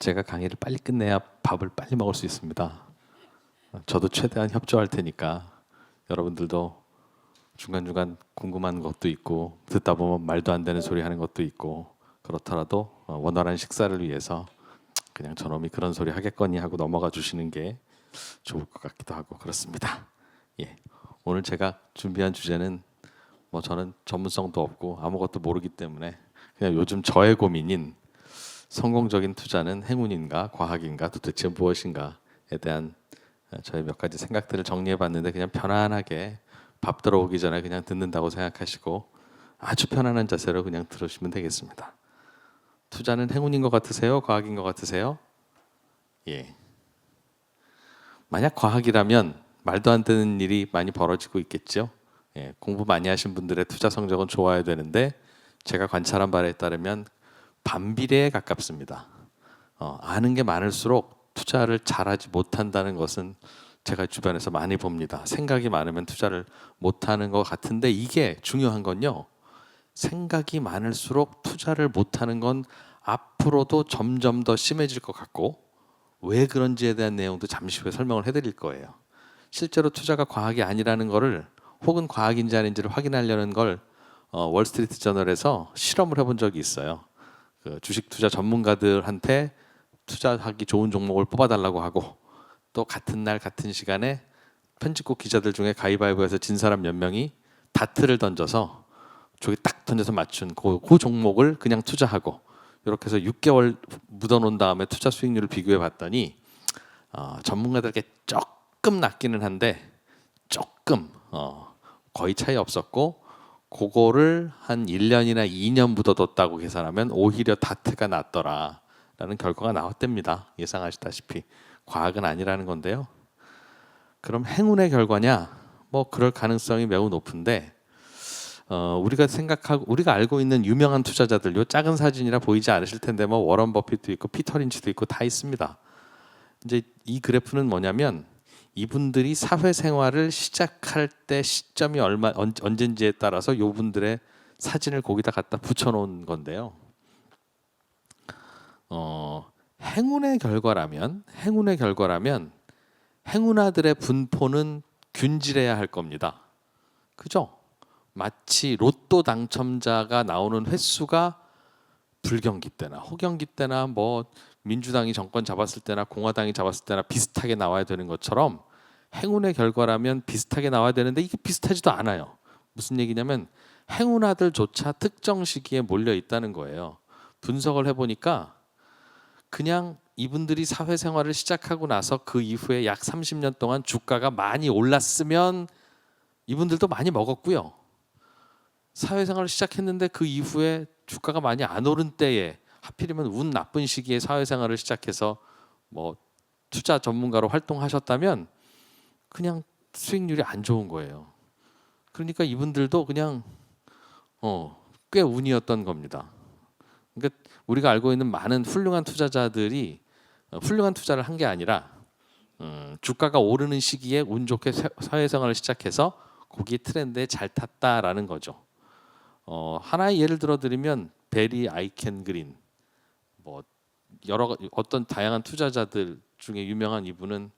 제가 강의를 빨리 끝내야 밥을 빨리 먹을 수 있습니다. 저도 최대한 협조할 테니까 여러분들도 중간중간 궁금한 것도 있고 듣다 보면 말도 안 되는 소리 하는 것도 있고 그렇더라도 원활한 식사를 위해서 그냥 저놈이 그런 소리 하겠거니 하고 넘어가 주시는 게 좋을 것 같기도 하고 그렇습니다. 예. 오늘 제가 준비한 주제는 뭐 저는 전문성도 없고 아무것도 모르기 때문에 그냥 요즘 저의 고민인 성공적인 투자는 행운인가 과학인가 도대체 무엇인가에 대한 저의 몇 가지 생각들을 정리해 봤는데 그냥 편안하게 밥 들어오기 전에 그냥 듣는다고 생각하시고 아주 편안한 자세로 그냥 들으시면 되겠습니다. 투자는 행운인 것 같으세요? 과학인 것 같으세요? 예. 만약 과학이라면 말도 안 되는 일이 많이 벌어지고 있겠죠. 예, 공부 많이 하신 분들의 투자 성적은 좋아야 되는데 제가 관찰한 바에 따르면 반비례에 가깝습니다. 아는 게 많을수록 투자를 잘하지 못한다는 것은 제가 주변에서 많이 봅니다. 생각이 많으면 투자를 못하는 것 같은데 이게 중요한 건요. 생각이 많을수록 투자를 못하는 건 앞으로도 점점 더 심해질 것 같고 왜 그런지에 대한 내용도 잠시 후에 설명을 해드릴 거예요. 실제로 투자가 과학이 아니라는 거를 혹은 과학인지 아닌지를 확인하려는 걸 월스트리트 저널에서 실험을 해본 적이 있어요. 그 주식 투자 전문가들한테 투자하기 좋은 종목을 뽑아달라고 하고 또 같은 날 같은 시간에 편집국 기자들 중에 가위바위보에서 진 사람 몇 명이 다트를 던져서 저기 딱 던져서 맞춘 그 종목을 그냥 투자하고 이렇게 해서 6개월 묻어놓은 다음에 투자 수익률을 비교해 봤더니 전문가들께 조금 낮기는 한데 조금 거의 차이 없었고 그거를 한 1년이나 2년 묻어뒀다고 계산하면 오히려 다트가 낫더라라는 결과가 나왔답니다. 예상하시다시피 과학은 아니라는 건데요. 그럼 행운의 결과냐? 뭐 그럴 가능성이 매우 높은데 우리가 알고 있는 유명한 투자자들 요 작은 사진이라 보이지 않으실 텐데 뭐 워런 버핏도 있고 피터 린치도 있고 다 있습니다. 이제 이 그래프는 뭐냐면 이분들이 사회생활을 시작할 때 시점이 언젠지에 따라서 요 분들의 사진을 거기다 갖다 붙여놓은 건데요. 행운의 결과라면 행운아들의 분포는 균질해야 할 겁니다. 그죠? 마치 로또 당첨자가 나오는 횟수가 불경기 때나 호경기 때나 뭐 민주당이 정권 잡았을 때나 공화당이 잡았을 때나 비슷하게 나와야 되는 것처럼 행운의 결과라면 비슷하게 나와야 되는데 이게 비슷하지도 않아요. 무슨 얘기냐면 행운아들조차 특정 시기에 몰려 있다는 거예요. 분석을 해보니까 그냥 이분들이 사회생활을 시작하고 나서 그 이후에 약 30년 동안 주가가 많이 올랐으면 이분들도 많이 먹었고요. 사회생활을 시작했는데 그 이후에 주가가 많이 안 오른 때에 하필이면 운 나쁜 시기에 사회생활을 시작해서 뭐 투자 전문가로 활동하셨다면 그냥 수익률이 안 좋은 거예요. 그러니까 이분들도 그냥 꽤 운이었던 겁니다. 그러니까 우리가 알고 있는 많은 훌륭한 투자자들이 훌륭한 투자를 한 게 아니라 주가가 오르는 시기에 운 좋게 사회생활을 시작해서 거기에 트렌드에 잘 탔다라는 거죠. 하나의 예를 들어드리면 베리 아이켄그린 뭐 어떤 다양한 투자자들 중에 유명한 이분은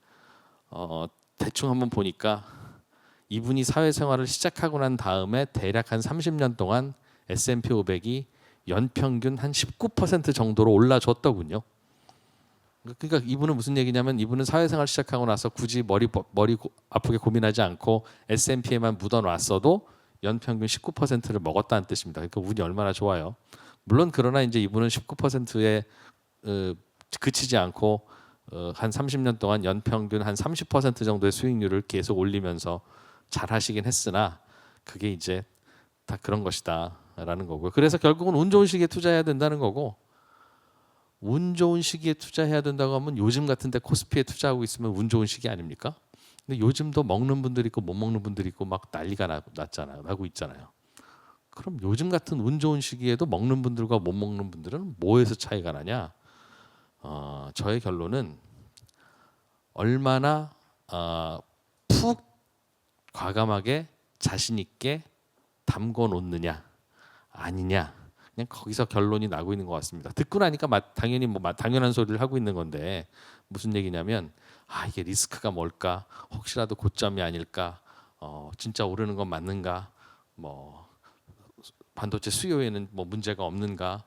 대충 한번 보니까 이분이 사회생활을 시작하고 난 다음에 대략 한 30년 동안 S&P 500이 연평균 한 19% 정도로 올라줬더군요. 그러니까 이분은 무슨 얘기냐면 이분은 사회생활 시작하고 나서 굳이 머리 아프게 고민하지 않고 S&P에만 묻어놨어도 연평균 19%를 먹었다는 뜻입니다. 그러니까 운이 얼마나 좋아요. 물론 그러나 이제 이분은 19%에 그치지 않고 한 30년 동안 연평균 한 30% 정도의 수익률을 계속 올리면서 잘 하시긴 했으나 그게 이제 다 그런 것이다라는 거고요. 그래서 결국은 운 좋은 시기에 투자해야 된다는 거고 운 좋은 시기에 투자해야 된다고 하면 요즘 같은 데 코스피에 투자하고 있으면 운 좋은 시기 아닙니까? 근데 요즘도 먹는 분들이 있고 못 먹는 분들이 있고 막 난리가 나고 있잖아요. 그럼 요즘 같은 운 좋은 시기에도 먹는 분들과 못 먹는 분들은 뭐에서 차이가 나냐? 저의 결론은 얼마나 푹 과감하게 자신 있게 담궈 놓느냐 아니냐 그냥 거기서 결론이 나고 있는 것 같습니다. 듣고 나니까 당연히 당연한 소리를 하고 있는 건데 무슨 얘기냐면 이게 리스크가 뭘까? 혹시라도 고점이 아닐까? 진짜 오르는 건 맞는가? 뭐 반도체 수요에는 뭐 문제가 없는가?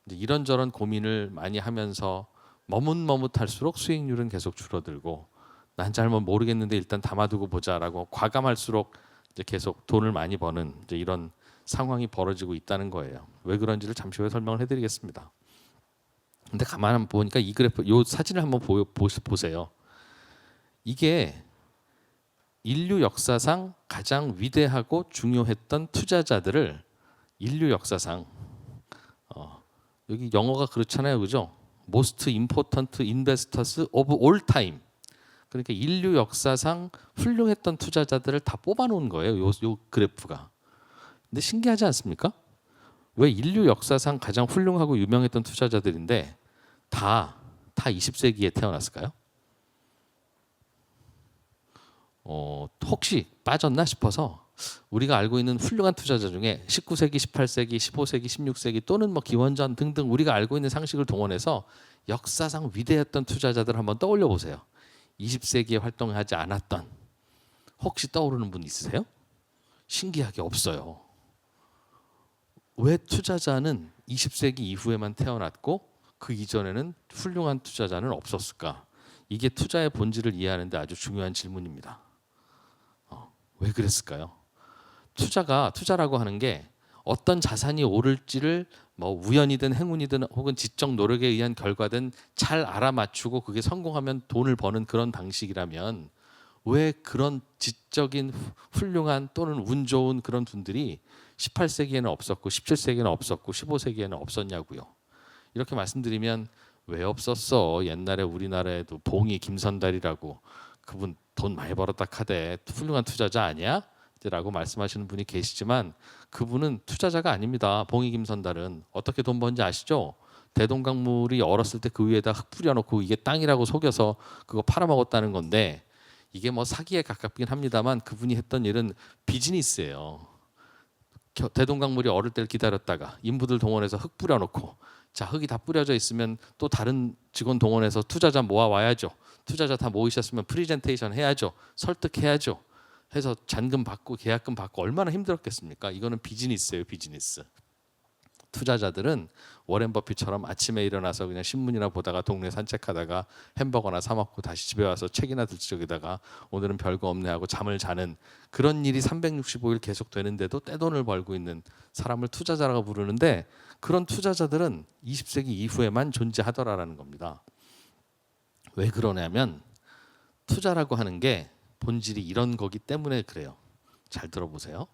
이제 이런저런 고민을 많이 하면서 머뭇머뭇할수록 수익률은 계속 줄어들고 난 잘못 모르겠는데 일단 담아두고 보자라고 과감할수록 이제 계속 돈을 많이 버는 이제 이런 상황이 벌어지고 있다는 거예요. 왜 그런지를 잠시 후에 설명을 해드리겠습니다. 근데 가만 한번 보니까 이 그래프, 요 사진을 한번 보세요. 이게 인류 역사상 가장 위대하고 중요했던 투자자들을 인류 역사상 여기 영어가 그렇잖아요, 그죠? Most important investors of all time. 그러니까 인류 역사상 훌륭했던 투자자들을 다 뽑아놓은 거예요, 요 그래프가. 근데 신기하지 않습니까? 왜 인류 역사상 가장 훌륭하고 유명했던 투자자들인데 다 20세기에 태어났을까요? 혹시 빠졌나 싶어서 우리가 알고 있는 훌륭한 투자자 중에 19세기, 18세기, 15세기, 16세기 또는 뭐 기원전 등등 우리가 알고 있는 상식을 동원해서 역사상 위대했던 투자자들 한번 떠올려 보세요. 20세기에 활동하지 않았던 혹시 떠오르는 분 있으세요? 신기하게 없어요. 왜 투자자는 20세기 이후에만 태어났고 그 이전에는 훌륭한 투자자는 없었을까? 이게 투자의 본질을 이해하는 데 아주 중요한 질문입니다. 왜 그랬을까요? 투자라고 하는 게 어떤 자산이 오를지를 뭐 우연이든 행운이든 혹은 지적 노력에 의한 결과든 잘 알아맞추고 그게 성공하면 돈을 버는 그런 방식이라면 왜 그런 지적인 훌륭한 또는 운 좋은 그런 분들이 18세기에는 없었고 17세기에는 없었고 15세기에는 없었냐고요. 이렇게 말씀드리면 왜 없었어? 옛날에 우리나라에도 봉이 김선달이라고 그분 돈 많이 벌었다 카대 훌륭한 투자자 아니야? 라고 말씀하시는 분이 계시지만 그분은 투자자가 아닙니다. 봉이 김선달은 어떻게 돈 번지 아시죠? 대동강물이 얼었을 때 그 위에다 흙 뿌려놓고 이게 땅이라고 속여서 그거 팔아먹었다는 건데 이게 뭐 사기에 가깝긴 합니다만 그분이 했던 일은 비즈니스예요. 대동강물이 얼을 때를 기다렸다가 인부들 동원해서 흙 뿌려놓고 자 흙이 다 뿌려져 있으면 또 다른 직원 동원해서 투자자 모아 와야죠. 투자자 다 모이셨으면 프리젠테이션 해야죠. 설득해야죠. 해서 잔금 받고 계약금 받고 얼마나 힘들었겠습니까? 이거는 비즈니스예요, 비즈니스. 투자자들은 워렌 버핏처럼 아침에 일어나서 그냥 신문이나 보다가 동네 산책하다가 햄버거나 사 먹고 다시 집에 와서 책이나 들적이다가 오늘은 별거 없네 하고 잠을 자는 그런 일이 365일 계속 되는데도 떼돈을 벌고 있는 사람을 투자자라고 부르는데 그런 투자자들은 20세기 이후에만 존재하더라라는 겁니다. 왜 그러냐면 투자라고 하는 게 본질이 이런 거기 때문에 그래요. 잘 들어보세요.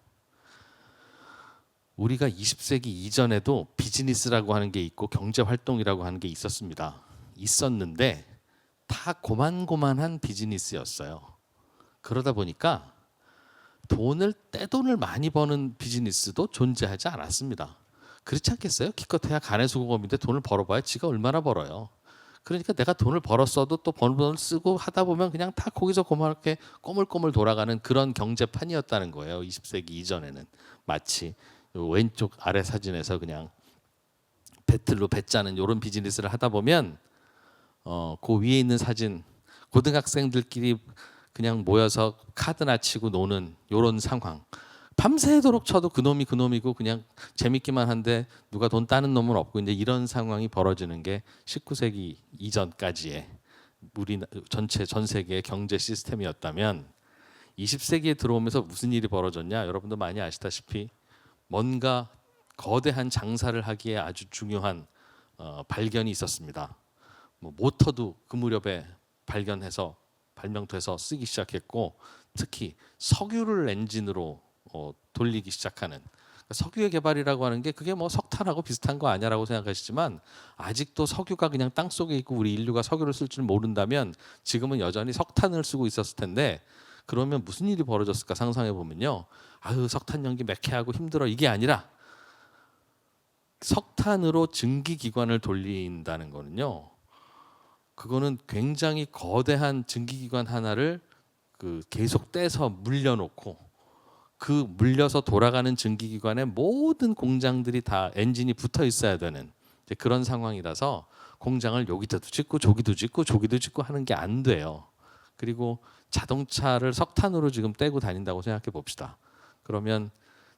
우리가 20세기 이전에도 비즈니스라고 하는 게 있고 경제 활동이라고 하는 게 있었는데 다 고만고만한 비즈니스였어요. 그러다 보니까 떼돈을 많이 버는 비즈니스도 존재하지 않았습니다. 그렇지 않겠어요? 기껏해야 가내수공업인데 돈을 벌어봐야 지가 얼마나 벌어요. 그러니까 내가 돈을 벌었어도 또 버는 돈을 쓰고 하다 보면 그냥 다 거기서 고맙게 꼬물꼬물 돌아가는 그런 경제판이었다는 거예요. 20세기 이전에는 마치 왼쪽 아래 사진에서 그냥 배틀로 배 짜는 이런 비즈니스를 하다 보면 그 위에 있는 사진 고등학생들끼리 그냥 모여서 카드나 치고 노는 이런 상황. 밤새도록 쳐도 그놈이고 그냥 재밌기만 한데 누가 돈 따는 놈은 없고 이제 이런 상황이 벌어지는 게 19세기 이전까지의 우리 전 세계의 경제 시스템이었다면 20세기에 들어오면서 무슨 일이 벌어졌냐? 여러분도 많이 아시다시피 뭔가 거대한 장사를 하기에 아주 중요한 발견이 있었습니다. 뭐 모터도 그 무렵에 발명돼서 쓰기 시작했고 특히 석유를 엔진으로 돌리기 시작하는 그러니까 석유의 개발이라고 하는 게 그게 뭐 석탄하고 비슷한 거 아니야라고 생각하시지만 아직도 석유가 그냥 땅 속에 있고 우리 인류가 석유를 쓸 줄 모른다면 지금은 여전히 석탄을 쓰고 있었을 텐데 그러면 무슨 일이 벌어졌을까 상상해 보면요. 아유 석탄 연기 매캐하고 힘들어 이게 아니라 석탄으로 증기기관을 돌린다는 거는요. 그거는 굉장히 거대한 증기기관 하나를 계속 떼서 물려놓고 그 물려서 돌아가는 증기기관에 모든 공장들이 다 엔진이 붙어 있어야 되는 이제 그런 상황이라서 공장을 여기도 짓고 저기도 짓고 저기도 짓고 하는 게 안 돼요. 그리고 자동차를 석탄으로 지금 떼고 다닌다고 생각해 봅시다. 그러면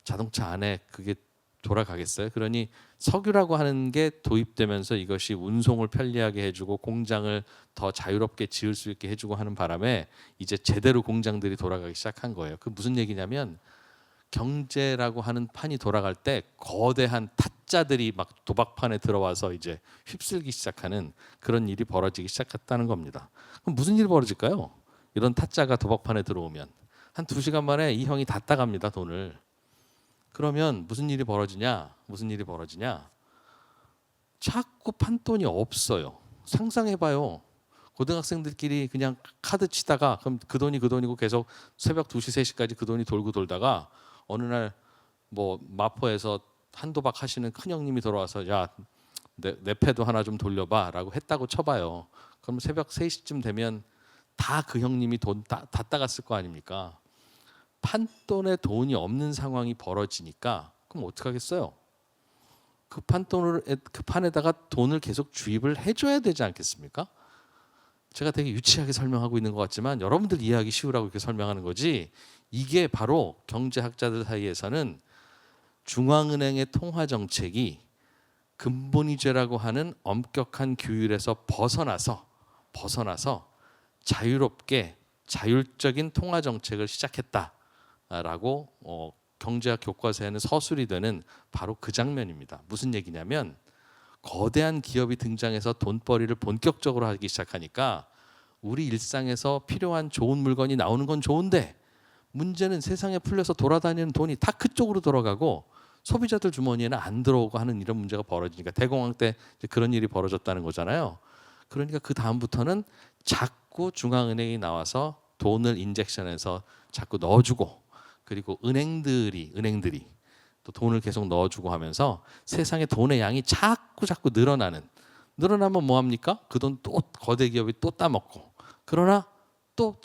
자동차 안에 그게 돌아가겠어요? 그러니 석유라고 하는 게 도입되면서 이것이 운송을 편리하게 해주고 공장을 더 자유롭게 지을 수 있게 해주고 하는 바람에 이제 제대로 공장들이 돌아가기 시작한 거예요. 그 무슨 얘기냐면 경제라고 하는 판이 돌아갈 때 거대한 타짜들이 막 도박판에 들어와서 이제 휩쓸기 시작하는 그런 일이 벌어지기 시작했다는 겁니다. 그럼 무슨 일이 벌어질까요? 이런 타짜가 도박판에 들어오면 한 2시간 만에 이 형이 다 따갑니다, 돈을. 그러면 무슨 일이 벌어지냐? 무슨 일이 벌어지냐? 자꾸 판돈이 없어요. 상상해봐요. 고등학생들끼리 그냥 카드 치다가 그럼 그 돈이 그 돈이고 계속 새벽 2시, 3시까지 그 돈이 돌고 돌다가 어느 날 뭐 마포에서 한도박 하시는 큰형님이 돌아와서 야, 내 패도 하나 좀 돌려봐 라고 했다고 쳐봐요. 그럼 새벽 3시쯤 되면 다 그 형님이 돈 다 따갔을 거 아닙니까? 판돈에 돈이 없는 상황이 벌어지니까 그럼 어떡하겠어요? 그 판에다가 돈을 계속 주입을 해줘야 되지 않겠습니까? 제가 되게 유치하게 설명하고 있는 것 같지만 여러분들 이해하기 쉬우라고 이렇게 설명하는 거지, 이게 바로 경제학자들 사이에서는 중앙은행의 통화 정책이 근본위제라고 하는 엄격한 규율에서 벗어나서 자유롭게 자율적인 통화 정책을 시작했다라고 경제학 교과서에는 서술이 되는 바로 그 장면입니다. 무슨 얘기냐면 거대한 기업이 등장해서 돈벌이를 본격적으로 하기 시작하니까 우리 일상에서 필요한 좋은 물건이 나오는 건 좋은데 문제는 세상에 풀려서 돌아다니는 돈이 다 그쪽으로 돌아가고 소비자들 주머니에는 안 들어오고 하는 이런 문제가 벌어지니까 대공황 때 그런 일이 벌어졌다는 거잖아요. 그러니까 그 다음부터는 자꾸 중앙은행이 나와서 돈을 인젝션해서 자꾸 넣어주고, 그리고 은행들이 또 돈을 계속 넣어주고 하면서 세상에 돈의 양이 자꾸 늘어나면 뭐합니까? 그 돈 또 거대 기업이 또 따먹고, 그러나 또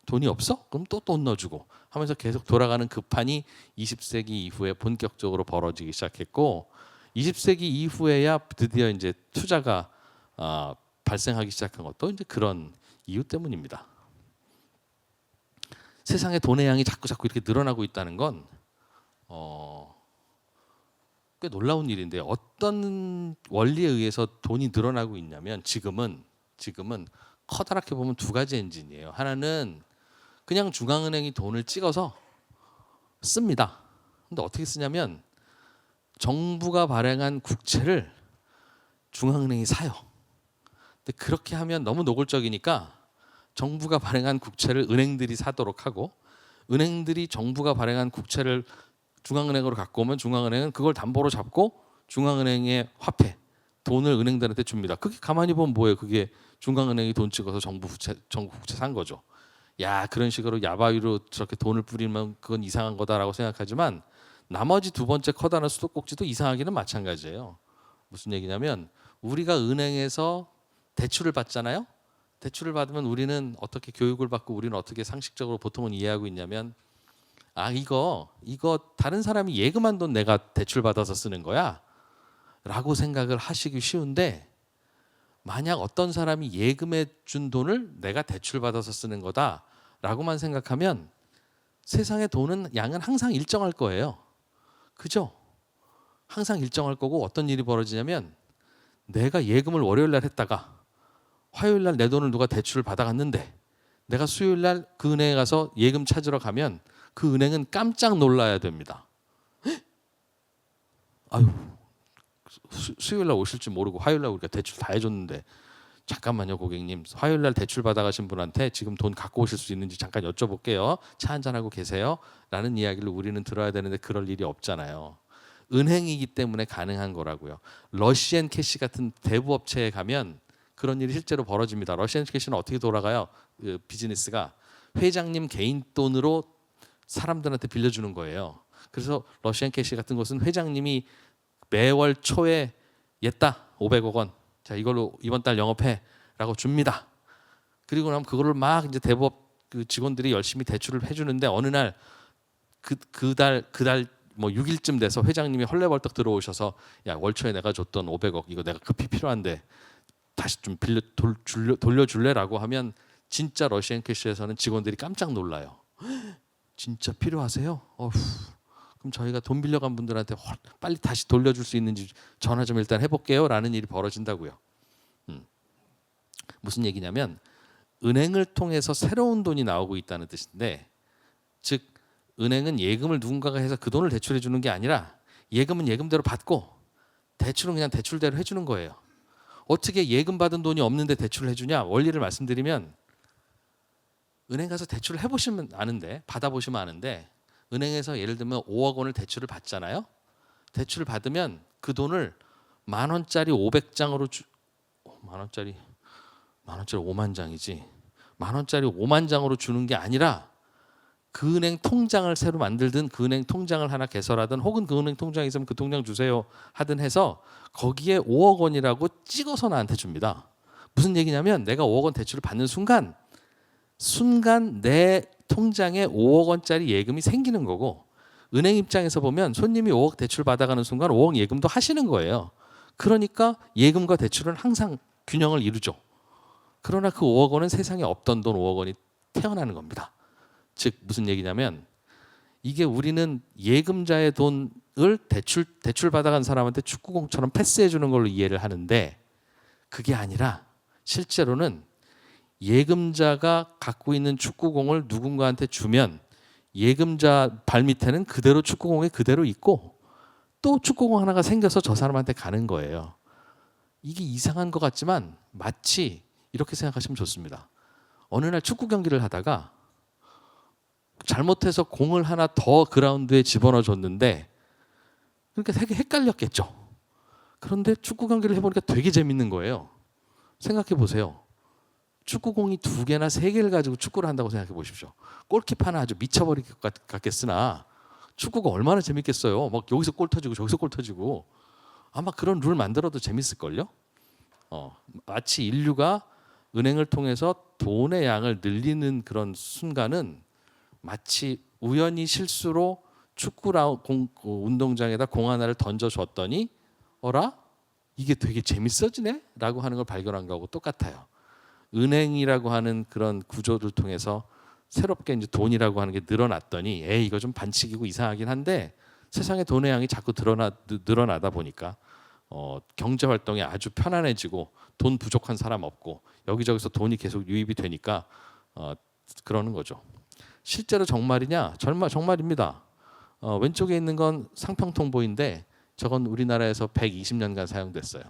돈이 없어? 그럼 또 돈 넣어주고 하면서 계속 돌아가는 그 판이 20세기 이후에 본격적으로 벌어지기 시작했고, 20세기 이후에야 드디어 이제 투자가 발생하기 시작한 것도 이제 그런 이유 때문입니다. 세상에 돈의 양이 자꾸 이렇게 늘어나고 있다는 건 꽤 놀라운 일인데, 어떤 원리에 의해서 돈이 늘어나고 있냐면 지금은 커다랗게 보면 2가지 엔진이에요. 하나는 그냥 중앙은행이 돈을 찍어서 씁니다. 근데 어떻게 쓰냐면 정부가 발행한 국채를 중앙은행이 사요. 근데 그렇게 하면 너무 노골적이니까 정부가 발행한 국채를 은행들이 사도록 하고, 은행들이 정부가 발행한 국채를 중앙은행으로 갖고 오면 중앙은행은 그걸 담보로 잡고 중앙은행의 화폐, 돈을 은행들한테 줍니다. 그게 가만히 보면 뭐예요? 그게 중앙은행이 돈 찍어서 정부 국채 산 거죠. 야, 그런 식으로 야바위로 저렇게 돈을 뿌리면 그건 이상한 거다라고 생각하지만 나머지 2번째 커다란 수도꼭지도 이상하기는 마찬가지예요. 무슨 얘기냐면 우리가 은행에서 대출을 받잖아요. 대출을 받으면 우리는 어떻게 교육을 받고 우리는 어떻게 상식적으로 보통은 이해하고 있냐면, 이거 다른 사람이 예금한 돈 내가 대출 받아서 쓰는 거야 라고 생각을 하시기 쉬운데, 만약 어떤 사람이 예금해 준 돈을 내가 대출 받아서 쓰는 거다 라고만 생각하면 세상의 돈은 양은 항상 일정할 거예요. 그죠? 항상 일정할 거고, 어떤 일이 벌어지냐면 내가 예금을 월요일 날 했다가 화요일 날 내 돈을 누가 대출을 받아갔는데 내가 수요일 날 그 은행에 가서 예금 찾으러 가면 그 은행은 깜짝 놀라야 됩니다. 아유, 수요일 날 오실 줄 모르고 화요일 날 우리가 대출 다 해줬는데, 잠깐만요 고객님, 화요일 날 대출 받아가신 분한테 지금 돈 갖고 오실 수 있는지 잠깐 여쭤볼게요. 차 한잔하고 계세요? 라는 이야기를 우리는 들어야 되는데 그럴 일이 없잖아요. 은행이기 때문에 가능한 거라고요. 러시앤캐시 같은 대부업체에 가면 그런 일이 실제로 벌어집니다. 러시앤캐시는 어떻게 돌아가요? 그 비즈니스가 회장님 개인 돈으로 사람들한테 빌려주는 거예요. 그래서 러시앤캐시 같은 곳은 회장님이 매월 초에 옛다 500억 원, 자 이걸로 이번 달 영업해라고 줍니다. 그리고 나면 그거를 막 이제 대부업 그 직원들이 열심히 대출을 해주는데 어느 날 그달 뭐 6일쯤 돼서 회장님이 헐레벌떡 들어오셔서 야, 월초에 내가 줬던 500억 이거 내가 급히 필요한데 다시 좀 돌려줄래라고 하면 진짜 러시앤캐시에서는 직원들이 깜짝 놀라요. 진짜 필요하세요? 어후, 그럼 저희가 돈 빌려간 분들한테 빨리 다시 돌려줄 수 있는지 전화 좀 일단 해볼게요라는 일이 벌어진다고요. 무슨 얘기냐면 은행을 통해서 새로운 돈이 나오고 있다는 뜻인데, 즉 은행은 예금을 누군가가 해서 그 돈을 대출해 주는 게 아니라 예금은 예금대로 받고 대출은 그냥 대출대로 해주는 거예요. 어떻게 예금 받은 돈이 없는데 대출을 해주냐? 원리를 말씀드리면 은행 가서 대출을 해보시면 아는데, 받아보시면 아는데, 은행에서 예를 들면 5억 원을 대출을 받잖아요. 대출을 받으면 그 돈을 만 원짜리 500장으로 만 원짜리 5만 장이지. 만 원짜리 5만 장으로 주는 게 아니라 그 은행 통장을 새로 만들든 그 은행 통장을 하나 개설하든 혹은 그 은행 통장이 있으면 그 통장 주세요 하든 해서 거기에 5억 원이라고 찍어서 나한테 줍니다. 무슨 얘기냐면 내가 5억 원 대출을 받는 순간 내 통장에 5억 원짜리 예금이 생기는 거고, 은행 입장에서 보면 손님이 5억 대출 받아가는 순간 5억 예금도 하시는 거예요. 그러니까 예금과 대출은 항상 균형을 이루죠. 그러나 그 5억 원은 세상에 없던 돈 5억 원이 태어나는 겁니다. 즉 무슨 얘기냐면 이게 우리는 예금자의 돈을 대출 받아간 사람한테 축구공처럼 패스해 주는 걸로 이해를 하는데, 그게 아니라 실제로는 예금자가 갖고 있는 축구공을 누군가한테 주면 예금자 발밑에는 그대로 축구공이 그대로 있고 또 축구공 하나가 생겨서 저 사람한테 가는 거예요. 이게 이상한 것 같지만 마치 이렇게 생각하시면 좋습니다. 어느 날 축구 경기를 하다가 잘못해서 공을 하나 더 그라운드에 집어넣어 줬는데, 그러니까 되게 헷갈렸겠죠. 그런데 축구 경기를 해보니까 되게 재밌는 거예요. 생각해 보세요. 축구공이 2개나 3개를 가지고 축구를 한다고 생각해 보십시오. 골키퍼는 아주 미쳐버릴 것 같겠으나 축구가 얼마나 재밌겠어요. 막 여기서 골 터지고 저기서 골 터지고. 아마 그런 룰 만들어도 재밌을걸요. 마치 인류가 은행을 통해서 돈의 양을 늘리는 그런 순간은 마치 우연히 실수로 운동장에다 공 하나를 던져줬더니 어라? 이게 되게 재밌어지네? 라고 하는 걸 발견한 거하고 똑같아요. 은행이라고 하는 그런 구조를 통해서 새롭게 이제 돈이라고 하는 게 늘어났더니 이거 좀 반칙이고 이상하긴 한데 세상에 돈의 양이 자꾸 늘어나다 보니까 경제 활동이 아주 편안해지고 돈 부족한 사람 없고 여기저기서 돈이 계속 유입이 되니까 그러는 거죠. 실제로 정말이냐? 정말입니다. 왼쪽에 있는 건 상평통보인데 저건 우리나라에서 120년간 사용됐어요.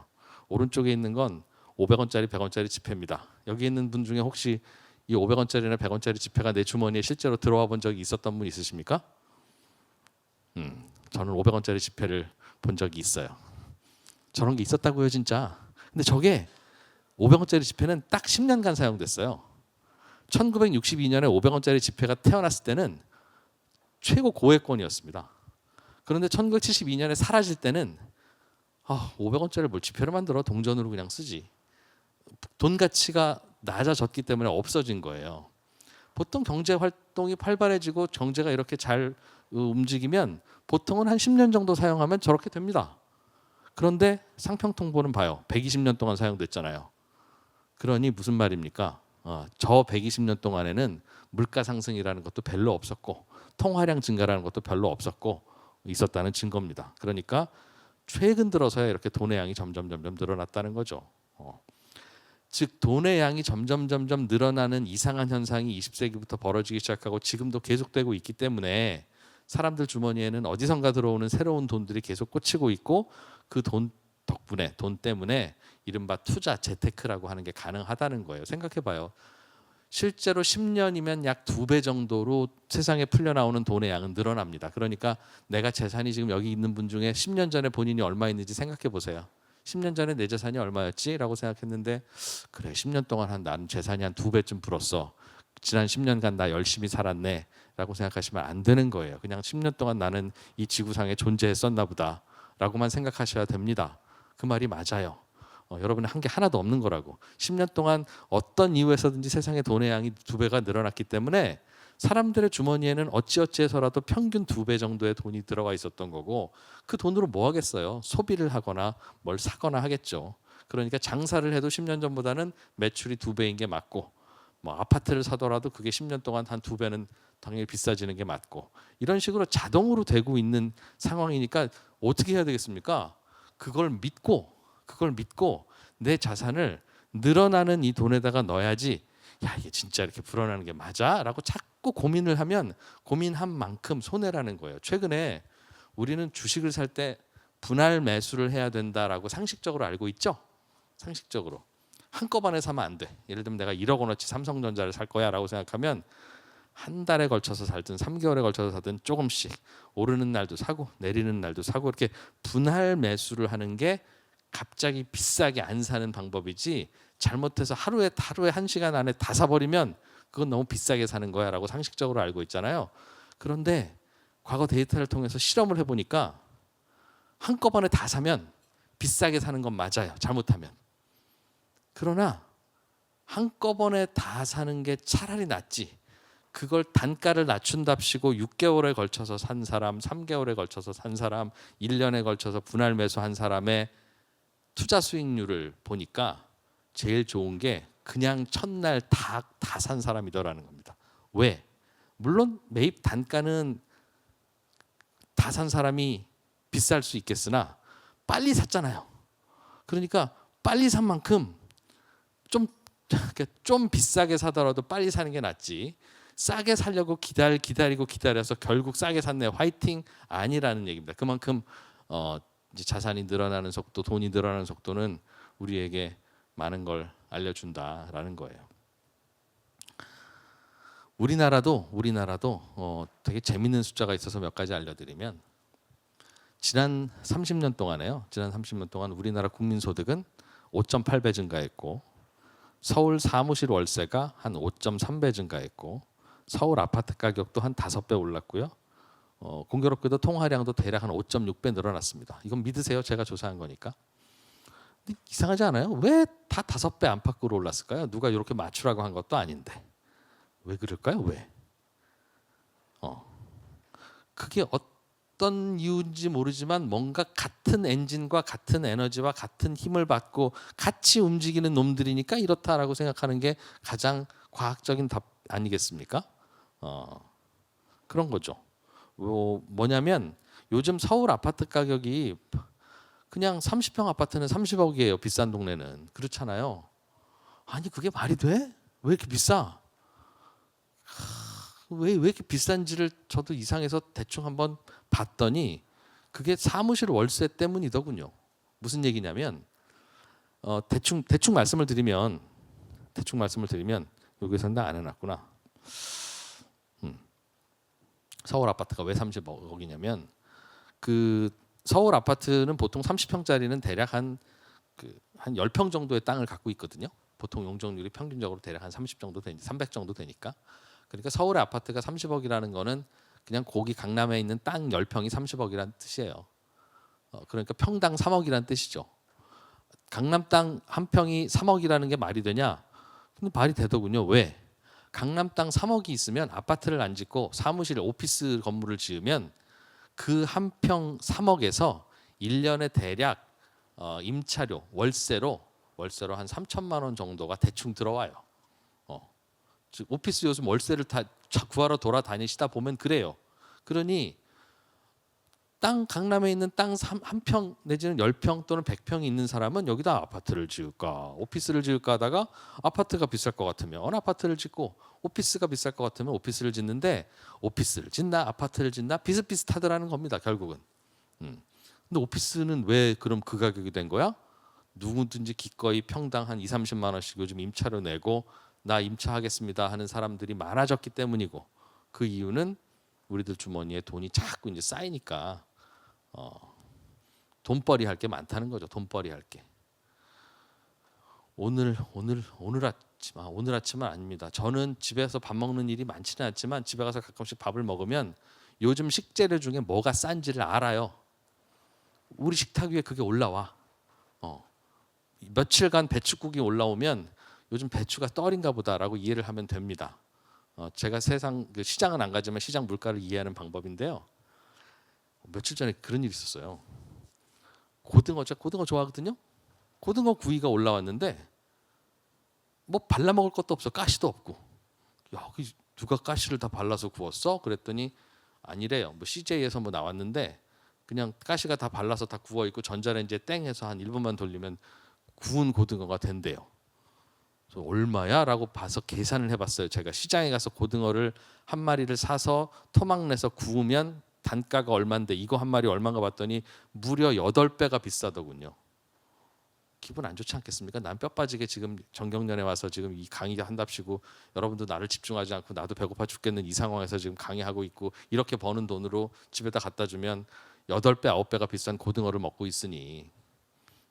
오른쪽에 있는 건 500원짜리 100원짜리 지폐입니다. 여기 있는 분 중에 혹시 이 500원짜리나 100원짜리 지폐가 내 주머니에 실제로 들어와 본 적이 있었던 분 있으십니까? 저는 500원짜리 지폐를 본 적이 있어요. 저런 게 있었다고요, 진짜. 근데 저게 500원짜리 지폐는 딱 10년간 사용됐어요. 1962년에 500원짜리 지폐가 태어났을 때는 최고 고액권이었습니다. 그런데 1972년에 사라질 때는 500원짜리를 뭘 지폐로 만들어, 동전으로 그냥 쓰지. 돈 가치가 낮아졌기 때문에 없어진 거예요. 보통 경제 활동이 활발해지고 경제가 이렇게 잘 움직이면 보통은 한 10년 정도 사용하면 저렇게 됩니다. 그런데 상평통보는 봐요. 120년 동안 사용됐잖아요. 그러니 무슨 말입니까? 저 120년 동안에는 물가 상승이라는 것도 별로 없었고 통화량 증가라는 것도 별로 없었고 있었다는 증거입니다. 그러니까 최근 들어서야 이렇게 돈의 양이 점점 늘어났다는 거죠. 즉 돈의 양이 점점 늘어나는 이상한 현상이 20세기부터 벌어지기 시작하고 지금도 계속되고 있기 때문에 사람들 주머니에는 어디선가 들어오는 새로운 돈들이 계속 꽂히고 있고 그 돈 덕분에, 돈 때문에 이른바 투자, 재테크라고 하는 게 가능하다는 거예요. 생각해봐요. 실제로 10년이면 약 2배 정도로 세상에 풀려나오는 돈의 양은 늘어납니다. 그러니까 내가 재산이 지금 여기 있는 분 중에 10년 전에 본인이 얼마 있는지 생각해 보세요. 10년 전에 내 재산이 얼마였지? 라고 생각했는데 그래 10년 동안 나는 재산이 한 2배쯤 불었어. 지난 10년간 나 열심히 살았네 라고 생각하시면 안 되는 거예요. 그냥 10년 동안 나는 이 지구상에 존재했었나 보다 라고만 생각하셔야 됩니다. 그 말이 맞아요. 여러분이 한 게 하나도 없는 거라고. 10년 동안 어떤 이유에서든지 세상의 돈의 양이 2배가 늘어났기 때문에 사람들의 주머니에는 어찌어찌해서라도 평균 2배 정도의 돈이 들어가 있었던 거고 그 돈으로 뭐 하겠어요? 소비를 하거나 뭘 사거나 하겠죠. 그러니까 장사를 해도 10년 전보다는 매출이 2배인 게 맞고 뭐 아파트를 사더라도 그게 10년 동안 한 2배는 당연히 비싸지는 게 맞고 이런 식으로 자동으로 되고 있는 상황이니까 어떻게 해야 되겠습니까? 그걸 믿고 내 자산을 늘어나는 이 돈에다가 넣어야지 야 이게 진짜 이렇게 불어나는 게 맞아? 라고 자꾸 고민을 하면 고민한 만큼 손해라는 거예요. 최근에 우리는 주식을 살 때 분할 매수를 해야 된다라고 상식적으로 알고 있죠? 상식적으로 한꺼번에 사면 안 돼. 예를 들면 내가 1억 원어치 삼성전자를 살 거야 라고 생각하면 한 달에 걸쳐서 살든 3개월에 걸쳐서 사든 조금씩 오르는 날도 사고 내리는 날도 사고 이렇게 분할 매수를 하는 게 갑자기 비싸게 안 사는 방법이지 잘못해서 하루에 1시간 안에 다 사버리면 그건 너무 비싸게 사는 거야 라고 상식적으로 알고 있잖아요. 그런데 과거 데이터를 통해서 실험을 해보니까 한꺼번에 다 사면 비싸게 사는 건 맞아요. 잘못하면. 그러나 한꺼번에 다 사는 게 차라리 낫지. 그걸 단가를 낮춘답시고 6개월에 걸쳐서 산 사람, 3개월에 걸쳐서 산 사람, 1년에 걸쳐서 분할 매수한 사람의 투자 수익률을 보니까 제일 좋은 게 그냥 첫날 다 산 사람이더라는 겁니다. 왜? 물론 매입 단가는 다 산 사람이 비쌀 수 있겠으나 빨리 샀잖아요. 그러니까 빨리 산 만큼 좀 비싸게 사더라도 빨리 사는 게 낫지. 싸게 살려고 기다려서 결국 싸게 샀네 화이팅 아니라는 얘기입니다. 그만큼 이제 자산이 늘어나는 속도, 돈이 늘어나는 속도는 우리에게 많은 걸 알려준다라는 거예요. 우리나라도 되게 재밌는 숫자가 있어서 몇 가지 알려드리면 지난 30년 동안 우리나라 국민소득은 5.8배 증가했고 서울 사무실 월세가 한 5.3배 증가했고 서울 아파트 가격도 한 5배 올랐고요. 공교롭게도 통화량도 대략 한 5.6배 늘어났습니다. 이건 믿으세요? 제가 조사한 거니까. 근데 이상하지 않아요? 왜 다 5배 안팎으로 올랐을까요? 누가 이렇게 맞추라고 한 것도 아닌데. 왜 그럴까요? 왜? 그게 어떤 이유인지 모르지만 뭔가 같은 엔진과 같은 에너지와 같은 힘을 받고 같이 움직이는 놈들이니까 이렇다라고 생각하는 게 가장 과학적인 답 아니겠습니까? 그런 거죠. 뭐냐면 요즘 서울 아파트 가격이 그냥 30평 아파트는 30억이에요. 비싼 동네는. 그렇잖아요. 아니 그게 말이 돼? 왜 이렇게 비싸? 왜 이렇게 비싼지를 저도 이상해서 대충 한번 봤더니 그게 사무실 월세 때문이더군요. 무슨 얘기냐면 대충 말씀을 드리면 여기서는 다 안 해놨구나. 서울 아파트가 왜 30억이냐면 그 서울 아파트는 보통 30평짜리는 대략 한 10평 정도의 땅을 갖고 있거든요. 보통 용적률이 평균적으로 대략 한 30 정도 되니 300 정도 되니까. 그러니까 서울의 아파트가 30억이라는 거는 그냥 거기 강남에 있는 땅 10평이 30억이라는 뜻이에요. 그러니까 평당 3억이라는 뜻이죠. 강남 땅 한 평이 3억이라는 게 말이 되냐? 근데 말이 되더군요. 왜? 강남 땅 3억이 있으면 아파트를 안 짓고 사무실 오피스 건물을 지으면 그 한 평 3억에서 1년에 대략 임차료 월세로 한 3천만 원 정도가 대충 들어와요. 즉 오피스 요즘 월세를 다 구하러 돌아다니시다 보면 그래요. 그러니 강남에 있는 땅 한 평 내지는 10평 또는 100평이 있는 사람은 여기다 아파트를 지을까 오피스를 지을까 하다가 아파트가 비쌀 것 같으면 아파트를 짓고 오피스가 비쌀 것 같으면 오피스를 짓는데 오피스를 짓나 아파트를 짓나 비슷비슷하더라는 겁니다. 결국은. 근데 오피스는 왜 그럼 그 가격이 된 거야? 누구든지 기꺼이 평당 한 2-30만 원씩 요즘 임차료 내고 나 임차하겠습니다 하는 사람들이 많아졌기 때문이고 그 이유는 우리들 주머니에 돈이 자꾸 이제 쌓이니까 돈벌이 할 게 많다는 거죠. 돈벌이 할 게. 오늘 아침은 아닙니다. 저는 집에서 밥 먹는 일이 많지는 않지만 집에 가서 가끔씩 밥을 먹으면 요즘 식재료 중에 뭐가 싼지를 알아요. 우리 식탁 위에 그게 올라와. 며칠간 배추국이 올라오면 요즘 배추가 떨인가 보다라고 이해를 하면 됩니다. 제가 세상 그 시장은 안 가지만 시장 물가를 이해하는 방법인데요. 며칠 전에 그런 일이 있었어요. 고등어 좋아하거든요. 고등어 구이가 올라왔는데 뭐 발라 먹을 것도 없어. 가시도 없고. 야, 누가 가시를 다 발라서 구웠어? 그랬더니 아니래요. 뭐 CJ에서 뭐 나왔는데 그냥 가시가 다 발라서 다 구워 있고 전자레인지에 땡해서 한 1분만 돌리면 구운 고등어가 된대요. 그래서 얼마야? 라고 봐서 계산을 해봤어요. 제가 시장에 가서 고등어를 한 마리를 사서 토막 내서 구우면 단가가 얼마인데 이거 한 마리 얼마인가 봤더니 무려 8배가 비싸더군요. 기분 안 좋지 않겠습니까? 난 뼈 빠지게 지금 정경련에 와서 지금 이 강의 한답시고 여러분도 나를 집중하지 않고 나도 배고파 죽겠는 이 상황에서 지금 강의하고 있고 이렇게 버는 돈으로 집에다 갖다 주면 8배, 9배가 비싼 고등어를 먹고 있으니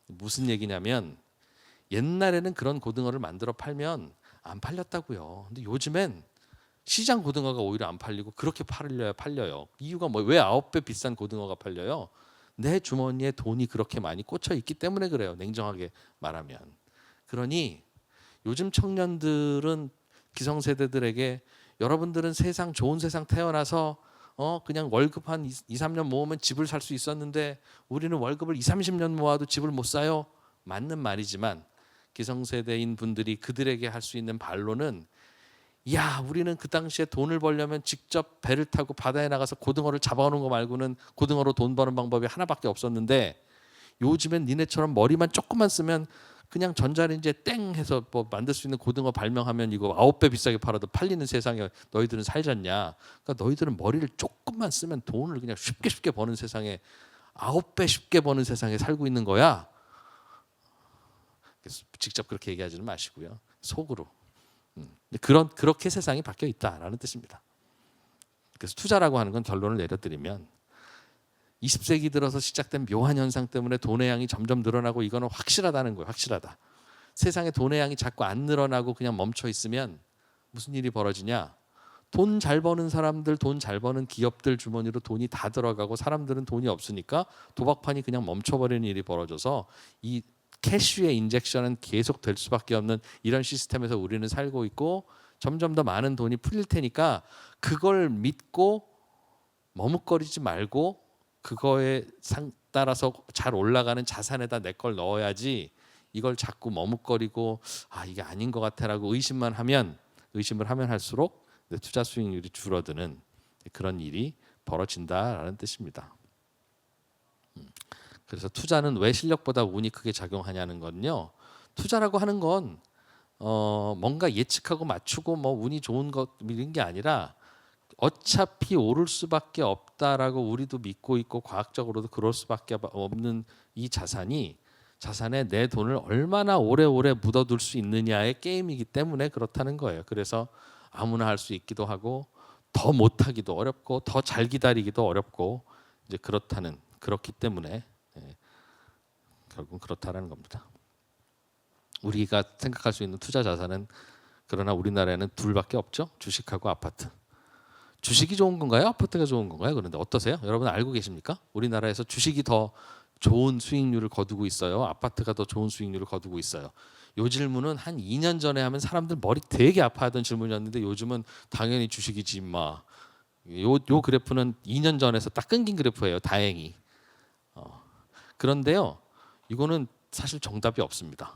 무슨 얘기냐면 옛날에는 그런 고등어를 만들어 팔면 안 팔렸다고요. 근데 요즘엔 시장 고등어가 오히려 안 팔리고 그렇게 팔려요. 이유가 뭐 왜 9배 비싼 고등어가 팔려요? 내 주머니에 돈이 그렇게 많이 꽂혀 있기 때문에 그래요. 냉정하게 말하면. 그러니 요즘 청년들은 기성세대들에게 여러분들은 세상 좋은 세상 태어나서 그냥 월급 한 2, 3년 모으면 집을 살 수 있었는데 우리는 월급을 2, 30년 모아도 집을 못 사요. 맞는 말이지만 기성세대인 분들이 그들에게 할 수 있는 반론은 야, 우리는 그 당시에 돈을 벌려면 직접 배를 타고 바다에 나가서 고등어를 잡아오는 거 말고는 고등어로 돈 버는 방법이 하나밖에 없었는데 요즘엔 니네처럼 머리만 조금만 쓰면 그냥 전자레인지에 땡 해서 뭐 만들 수 있는 고등어 발명하면 이거 9배 비싸게 팔아도 팔리는 세상에 너희들은 살잖냐. 그러니까 너희들은 머리를 조금만 쓰면 돈을 그냥 쉽게 버는 세상에 9배 쉽게 버는 세상에 살고 있는 거야. 직접 그렇게 얘기하지는 마시고요. 속으로. 그렇게 세상이 바뀌어 있다라는 뜻입니다. 그래서 투자라고 하는 건 결론을 내려드리면 20세기 들어서 시작된 묘한 현상 때문에 돈의 양이 점점 늘어나고 이거는 확실하다는 거예요. 확실하다. 세상에 돈의 양이 자꾸 안 늘어나고 그냥 멈춰 있으면 무슨 일이 벌어지냐? 돈 잘 버는 사람들, 돈 잘 버는 기업들 주머니로 돈이 다 들어가고 사람들은 돈이 없으니까 도박판이 그냥 멈춰버리는 일이 벌어져서 이 캐시의 인젝션은 계속 될 수밖에 없는 이런 시스템에서 우리는 살고 있고 점점 더 많은 돈이 풀릴 테니까 그걸 믿고 머뭇거리지 말고 그거에 따라서 잘 올라가는 자산에다 내 걸 넣어야지 이걸 자꾸 머뭇거리고 이게 아닌 것 같아라고 의심을 하면 할수록 투자 수익률이 줄어드는 그런 일이 벌어진다라는 뜻입니다. 그래서 투자는 왜 실력보다 운이 크게 작용하냐는 건요. 투자라고 하는 건 뭔가 예측하고 맞추고 뭐 운이 좋은 것 이런 게 아니라 어차피 오를 수밖에 없다라고 우리도 믿고 있고 과학적으로도 그럴 수밖에 없는 이 자산에 내 돈을 얼마나 오래오래 묻어둘 수 있느냐의 게임이기 때문에 그렇다는 거예요. 그래서 아무나 할 수 있기도 하고 더 못하기도 어렵고 더 잘 기다리기도 어렵고 이제 그렇기 때문에 결국 그렇다라는 겁니다. 우리가 생각할 수 있는 투자 자산은 그러나 우리나라에는 둘밖에 없죠. 주식하고 아파트. 주식이 좋은 건가요? 아파트가 좋은 건가요? 그런데 어떠세요? 여러분 알고 계십니까? 우리나라에서 주식이 더 좋은 수익률을 거두고 있어요. 아파트가 더 좋은 수익률을 거두고 있어요. 요 질문은 한 2년 전에 하면 사람들 머리 되게 아파하던 질문이었는데 요즘은 당연히 주식이지 임마. 요 그래프는 2년 전에서 딱 끊긴 그래프예요. 다행히. 그런데요. 이거는 사실 정답이 없습니다.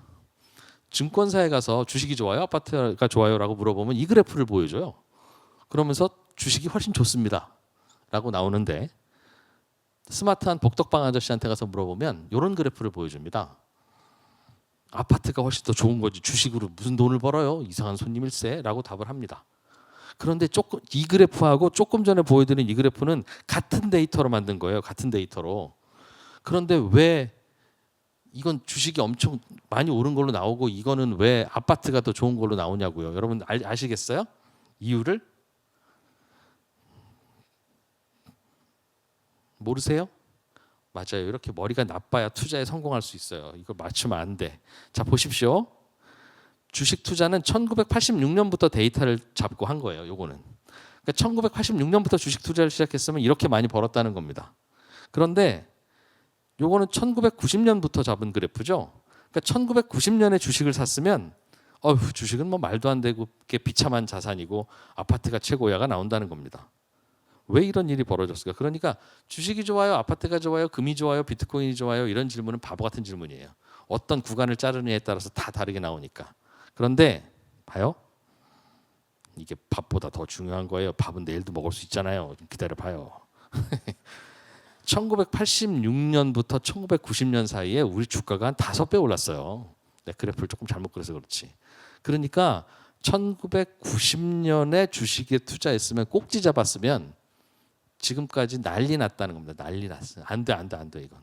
증권사에 가서 주식이 좋아요? 아파트가 좋아요?라고 물어보면 이 그래프를 보여줘요. 그러면서 주식이 훨씬 좋습니다. 라고 나오는데 스마트한 복덕방 아저씨한테 가서 물어보면 이런 그래프를 보여줍니다. 아파트가 훨씬 더 좋은 거지 주식으로 무슨 돈을 벌어요? 이상한 손님일세? 라고 답을 합니다. 그런데 이 그래프하고 조금 전에 보여드린 이 그래프는 같은 데이터로 만든 거예요. 같은 데이터로. 그런데 왜 이건 주식이 엄청 많이 오른 걸로 나오고 이거는 왜 아파트가 더 좋은 걸로 나오냐고요. 여러분 아시겠어요? 이유를? 모르세요? 맞아요. 이렇게 머리가 나빠야 투자에 성공할 수 있어요. 이걸 맞추면 안 돼. 자, 보십시오. 주식 투자는 1986년부터 데이터를 잡고 한 거예요. 요거는. 그러니까 1986년부터 주식 투자를 시작했으면 이렇게 많이 벌었다는 겁니다. 그런데 요거는 1990년부터 잡은 그래프죠. 그러니까 1990년에 주식을 샀으면 주식은 뭐 말도 안 되고 비참한 자산이고 아파트가 최고야가 나온다는 겁니다. 왜 이런 일이 벌어졌을까? 그러니까 주식이 좋아요, 아파트가 좋아요, 금이 좋아요, 비트코인이 좋아요, 이런 질문은 바보 같은 질문이에요. 어떤 구간을 자르느냐에 따라서 다 다르게 나오니까. 그런데 봐요. 이게 밥보다 더 중요한 거예요. 밥은 내일도 먹을 수 있잖아요. 좀 기다려 봐요. 1986년부터 1990년 사이에 우리 주가가 한 5배 올랐어요. 내 그래프를 조금 잘못 그려서 그렇지. 그러니까 1990년에 주식에 투자했으면 꼭지 잡았으면 지금까지 난리 났다는 겁니다. 난리 났어요. 안 돼 이건.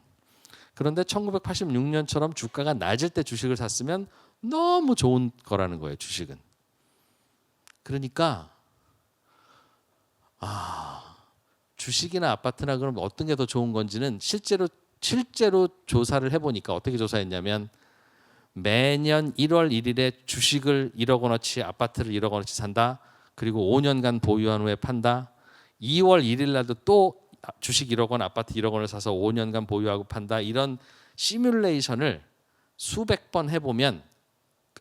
그런데 1986년처럼 주가가 낮을 때 주식을 샀으면 너무 좋은 거라는 거예요. 주식은. 그러니까 주식이나 아파트나 그럼 어떤 게 더 좋은 건지는 실제로 조사를 해보니까 어떻게 조사했냐면 매년 1월 1일에 주식을 1억 원어치, 아파트를 1억 원어치 산다. 그리고 5년간 보유한 후에 판다. 2월 1일 날도 또 주식 1억 원, 아파트 1억 원을 사서 5년간 보유하고 판다. 이런 시뮬레이션을 수백 번 해보면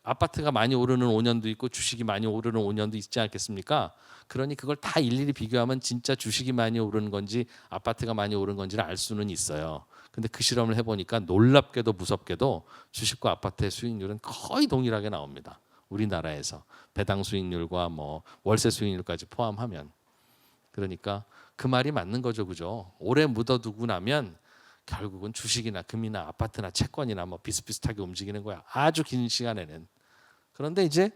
아파트가 많이 오르는 5년도 있고 주식이 많이 오르는 5년도 있지 않겠습니까? 그러니 그걸 다 일일이 비교하면 진짜 주식이 많이 오르는 건지 아파트가 많이 오르는 건지를 알 수는 있어요. 근데 그 실험을 해보니까 놀랍게도 무섭게도 주식과 아파트의 수익률은 거의 동일하게 나옵니다. 우리나라에서 배당 수익률과 뭐 월세 수익률까지 포함하면. 그러니까 그 말이 맞는 거죠, 그죠? 오래 묻어두고 나면 결국은 주식이나 금이나 아파트나 채권이나 뭐 비슷비슷하게 움직이는 거야. 아주 긴 시간에는. 그런데 이제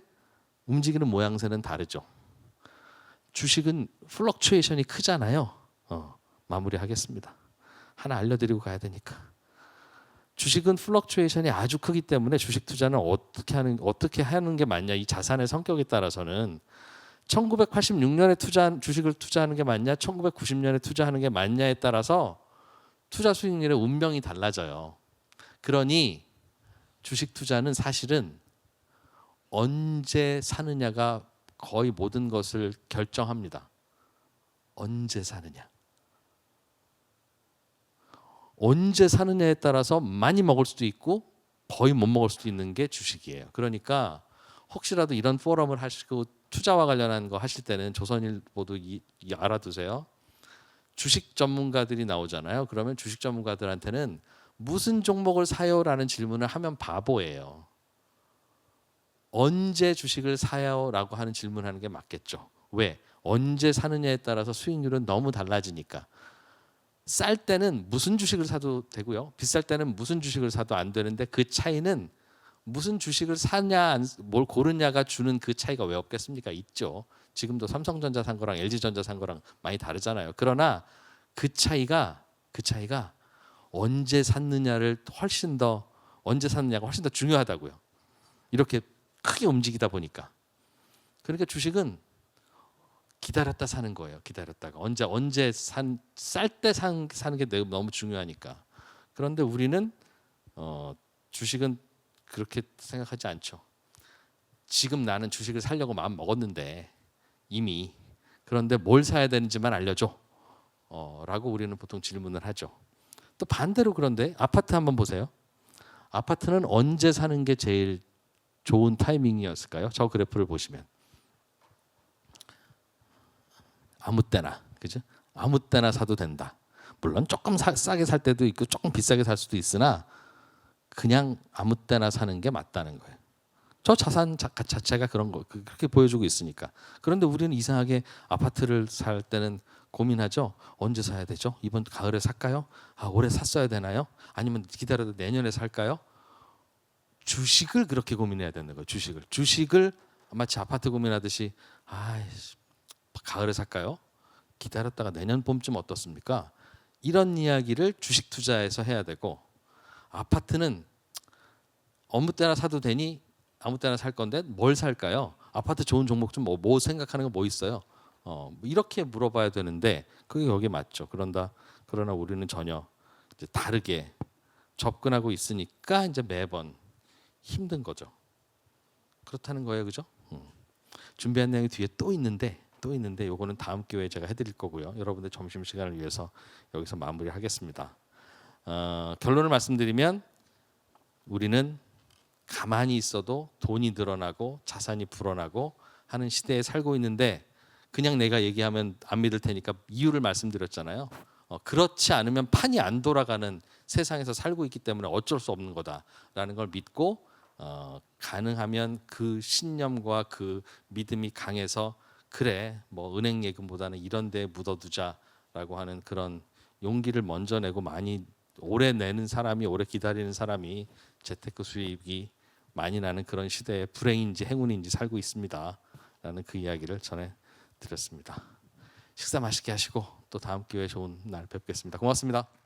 움직이는 모양새는 다르죠. 주식은 플럭추에이션이 크잖아요. 마무리하겠습니다. 하나 알려드리고 가야 되니까. 주식은 플럭추에이션이 아주 크기 때문에 주식 투자는 어떻게 하는 게 맞냐, 이 자산의 성격에 따라서는 1986년에 주식을 투자하는 게 맞냐, 1990년에 투자하는 게 맞냐에 따라서 투자 수익률의 운명이 달라져요. 그러니 주식 투자는 사실은 언제 사느냐가 거의 모든 것을 결정합니다. 언제 사느냐. 언제 사느냐에 따라서 많이 먹을 수도 있고 거의 못 먹을 수도 있는 게 주식이에요. 그러니까 혹시라도 이런 포럼을 하시고 투자와 관련한 거 하실 때는 조선일보도 알아두세요. 주식 전문가들이 나오잖아요. 그러면 주식 전문가들한테는 무슨 종목을 사요라는 질문을 하면 바보예요. 언제 주식을 사요라고 하는 질문하는 게 맞겠죠. 왜? 언제 사느냐에 따라서 수익률은 너무 달라지니까. 쌀 때는 무슨 주식을 사도 되고요. 비쌀 때는 무슨 주식을 사도 안 되는데 그 차이는 무슨 주식을 사냐, 뭘 고르냐가 주는 그 차이가 왜 없겠습니까? 있죠. 지금도 삼성전자 산 거랑 LG전자 산 거랑 많이 다르잖아요. 그러나 그 차이가 언제 샀느냐가 훨씬 더 중요하다고요. 이렇게 크게 움직이다 보니까. 그러니까 주식은 기다렸다 사는 거예요. 기다렸다가 쌀 때 사는 게 너무 중요하니까. 그런데 우리는 주식은 그렇게 생각하지 않죠. 지금 나는 주식을 사려고 마음 먹었는데 이미, 그런데 뭘 사야 되는지만 알려줘 라고 우리는 보통 질문을 하죠. 또 반대로 그런데 아파트 한번 보세요. 아파트는 언제 사는 게 제일 좋은 타이밍이었을까요? 저 그래프를 보시면 아무 때나, 그죠? 아무 때나 사도 된다. 물론 조금 싸게 살 때도 있고 조금 비싸게 살 수도 있으나 그냥 아무 때나 사는 게 맞다는 거예요. 저 자산 자체가 그런 거 그렇게 보여주고 있으니까. 그런데 우리는 이상하게 아파트를 살 때는 고민하죠. 언제 사야 되죠? 이번 가을에 살까요? 올해 샀어야 되나요? 아니면 기다려도 내년에 살까요? 주식을 그렇게 고민해야 되는 거예요. 주식을 마치 아파트 고민하듯이 가을에 살까요? 기다렸다가 내년 봄쯤 어떻습니까? 이런 이야기를 주식 투자에서 해야 되고, 아파트는 아무 때나 사도 되니 아무 때나 살 건데 뭘 살까요? 아파트 좋은 종목 좀 뭐 생각하는 거 뭐 있어요? 이렇게 물어봐야 되는데 그게 여기 맞죠. 그러나 우리는 전혀 이제 다르게 접근하고 있으니까 이제 매번 힘든 거죠. 그렇다는 거예요, 그죠? 준비한 내용이 뒤에 또 있는데 요거는 다음 기회에 제가 해드릴 거고요. 여러분들 점심 시간을 위해서 여기서 마무리하겠습니다. 결론을 말씀드리면 우리는 가만히 있어도 돈이 늘어나고 자산이 불어나고 하는 시대에 살고 있는데 그냥 내가 얘기하면 안 믿을 테니까 이유를 말씀드렸잖아요. 그렇지 않으면 판이 안 돌아가는 세상에서 살고 있기 때문에 어쩔 수 없는 거다라는 걸 믿고 가능하면 그 신념과 그 믿음이 강해서 그래 뭐 은행 예금보다는 이런 데에 묻어두자라고 하는 그런 용기를 먼저 내고 많이 오래 내는 사람이 오래 기다리는 사람이 재테크 수익이 많이 나는 그런 시대에 불행인지 행운인지 살고 있습니다라는 그 이야기를 전해 드렸습니다. 식사 맛있게 하시고 또 다음 기회에 좋은 날 뵙겠습니다. 고맙습니다.